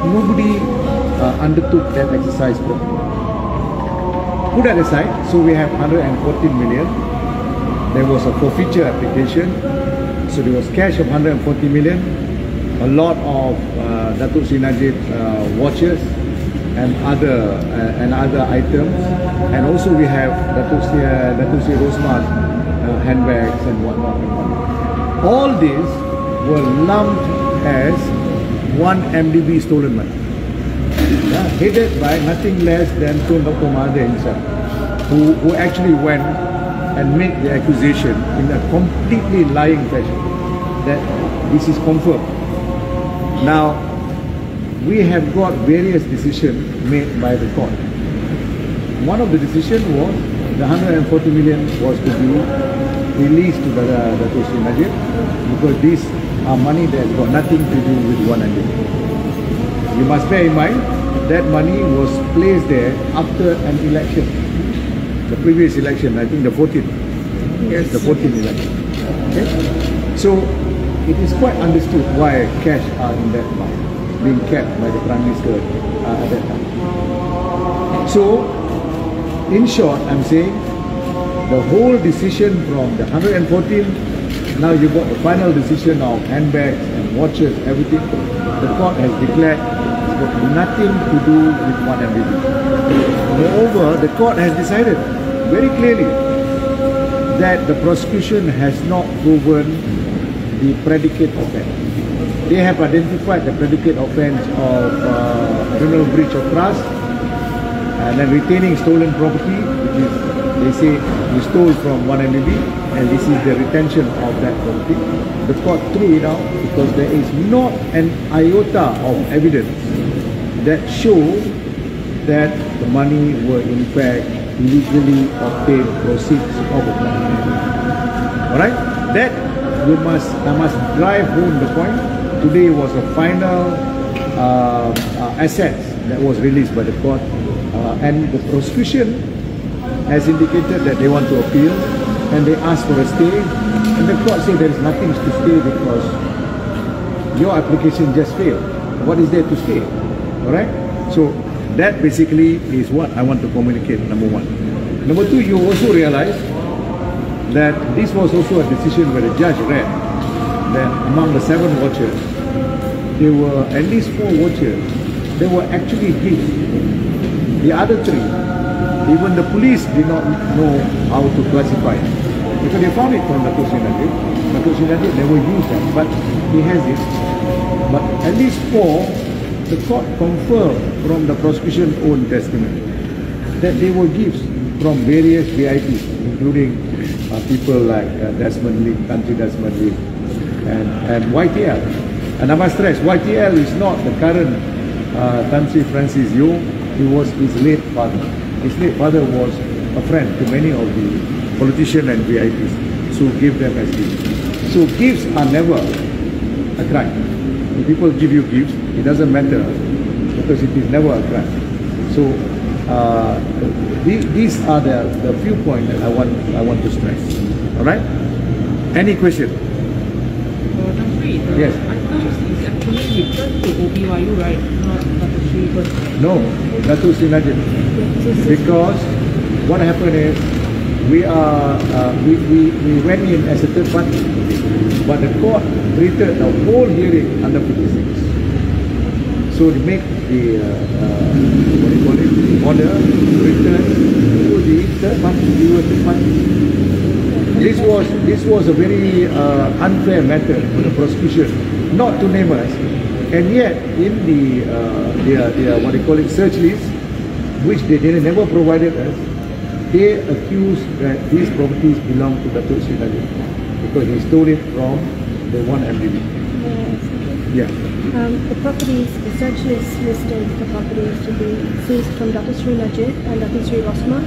but nobody undertook that exercise properly. Put that aside, so we have 114 million. There was a forfeiture application, so there was cash of 140 million, a lot of Datuk Sri Najib watches and other items, and also we have Datuk Sri Rosman's handbags and whatnot. All these were lumped as 1 MDB stolen money, headed by nothing less than Tun Dr. Mahathir himself, who actually went and made the accusation in a completely lying fashion that this is confirmed. Now, we have got various decisions made by the court. One of the decisions was the 140 million was to be released to the Datuk Sri Najib, because these are money that has got nothing to do with one another. You must bear in mind that money was placed there after an election. The previous election, I think the 14th. Yes, the 14th election. Okay? So, it is quite understood why cash are in that bank, being kept by the Prime Minister at that time. So, in short, I'm saying, the whole decision from the 114, now you got the final decision of handbags and watches, everything, the court has declared it's got nothing to do with one MDB. Moreover, the court has decided very clearly that the prosecution has not proven the predicate offence. They have identified the predicate offence of criminal breach of trust and then retaining stolen property, which is, they say, you stole from one MDB and this is the retention of that property. The court threw it out because there is not an iota of evidence that shows that the money were in fact illegally obtained proceeds of a crime. Alright? That I must drive home the point. Today was a final asset that was released by the court, and the prosecution has indicated that they want to appeal, and they asked for a stay, and the court said there is nothing to stay because your application just failed. What is there to stay? Alright? So that basically is what I want to communicate, number one. Number two, you also realize that this was also a decision where the judge read that among the 7 watchers, there were at least 4 watchers that were actually gifts. The other 3, even the police did not know how to classify it, because they found it from Datuk Sri Najib. Datuk Sri Najib never used them, but he has it. But at least 4, the court confirmed from the prosecution's own testimony that they were gifts from various VIPs, including people like Desmond Lee, Country Desmond Lee, and YTL. And I must stress, YTL is not the current Country Francis Yo. He was his late father. His late father was a friend to many of the politicians and VIPs, so gave them as gifts. So gifts are never a crime. If people give you gifts, it doesn't matter because it is never a crime. So these are the few points that I want to stress. All right? Any question? Yes. I thought it's actually referred to OBYU, right? Not Datuk Sri. No, Datuk Sri Najib. Because what happened is we went in as a third party, but the court treated the whole hearing under 56. So to make the order return to the third party, we were third party. This was a very unfair method for the prosecution not to name us, and yet in the search list, which they never provided us, they accused that these properties belong to Datuk Sri Najib because he stole it from the one MDB. Yes. Yeah. The properties, the search list listed the properties to be seized from Datuk Sri Najib and Datuk Sri Rosman,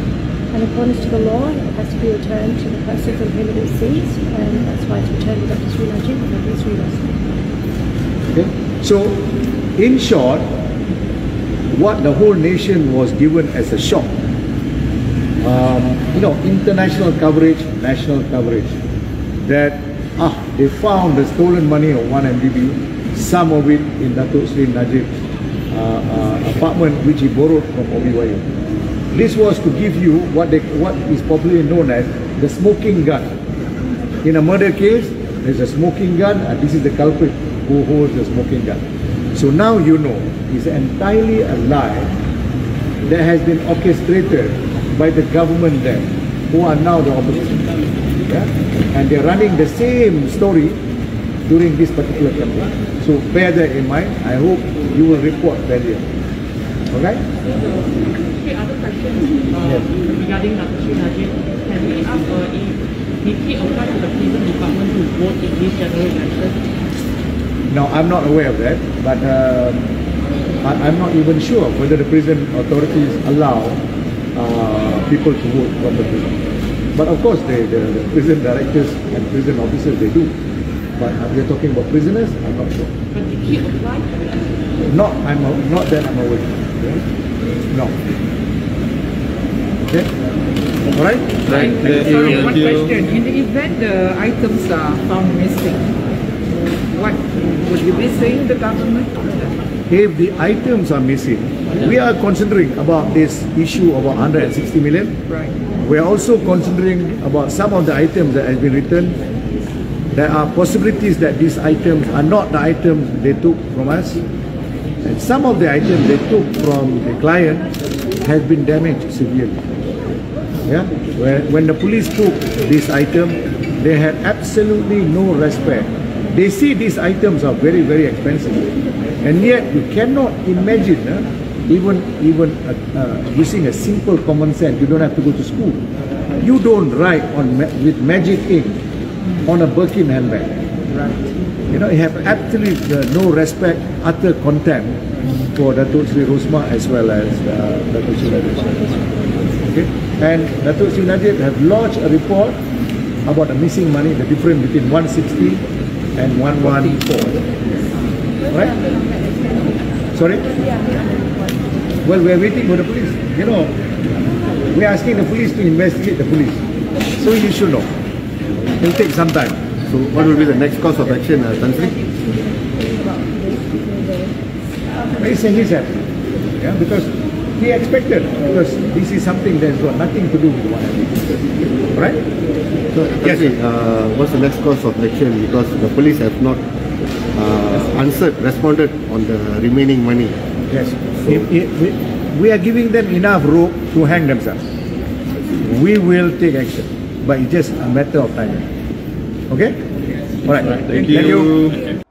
and according to the law, it has to be returned to the person from whom it is seized, and that's why it's returned to Datuk Sri Najib and Datuk Sri Rosman. Okay. So, in short, what the whole nation was given as a shock, international coverage, national coverage, that they found the stolen money of one MDB, some of it in Datuk Sri Najib's apartment which he borrowed from OBYU. This was to give you what is popularly known as the smoking gun. In a murder case, there's a smoking gun, and this is the culprit who holds the smoking gun. So now you know it's entirely a lie that has been orchestrated by the government then, who are now the opposition. Yeah? And they're running the same story during this particular campaign. So bear that in mind. I hope you will report failure. Okay? Other questions regarding Najib. Can we ask did he apply to the prison department to vote in this general election? No, I'm not aware of that, but I'm not even sure whether the prison authorities allow people to vote from the prison. But of course, the prison directors and prison officers, they do. But we're talking about prisoners, I'm not sure. But did he apply? Not that I'm aware. No. Okay? Alright? Sorry, one question. In the event the items are found missing, what would you be saying the government? If the items are missing, we are considering about this issue about 160 million. Right. We are also considering about some of the items that has been returned. There are possibilities that these items are not the items they took from us. And some of the items they took from the client has been damaged severely. Yeah? When the police took this item, they had absolutely no respect. They see these items are very, very expensive. And yet you cannot imagine, even using a simple common sense, you don't have to go to school. You don't write with magic ink on a Birkin handbag. Right. You know, you have absolutely no respect, utter contempt for Datuk Sri Rosmah as well as Datuk Sri Najib. Okay? And Datuk Sri Najib have lodged a report about the missing money, the difference between 160 and 114. Right? Sorry? Well, we are waiting for the police. You know, we are asking the police to investigate the police. So you should know. It will take some time. So what will be the next course of action, Tan Sri? It's his happy. Yeah, because he expected, because this is something that's got nothing to do with one another. Right? So, yes. What's the next course of action? Because the police have not responded on the remaining money. Yes. We are giving them enough rope to hang themselves. We will take action, but it's just a matter of time. Okay? All right. Thank you.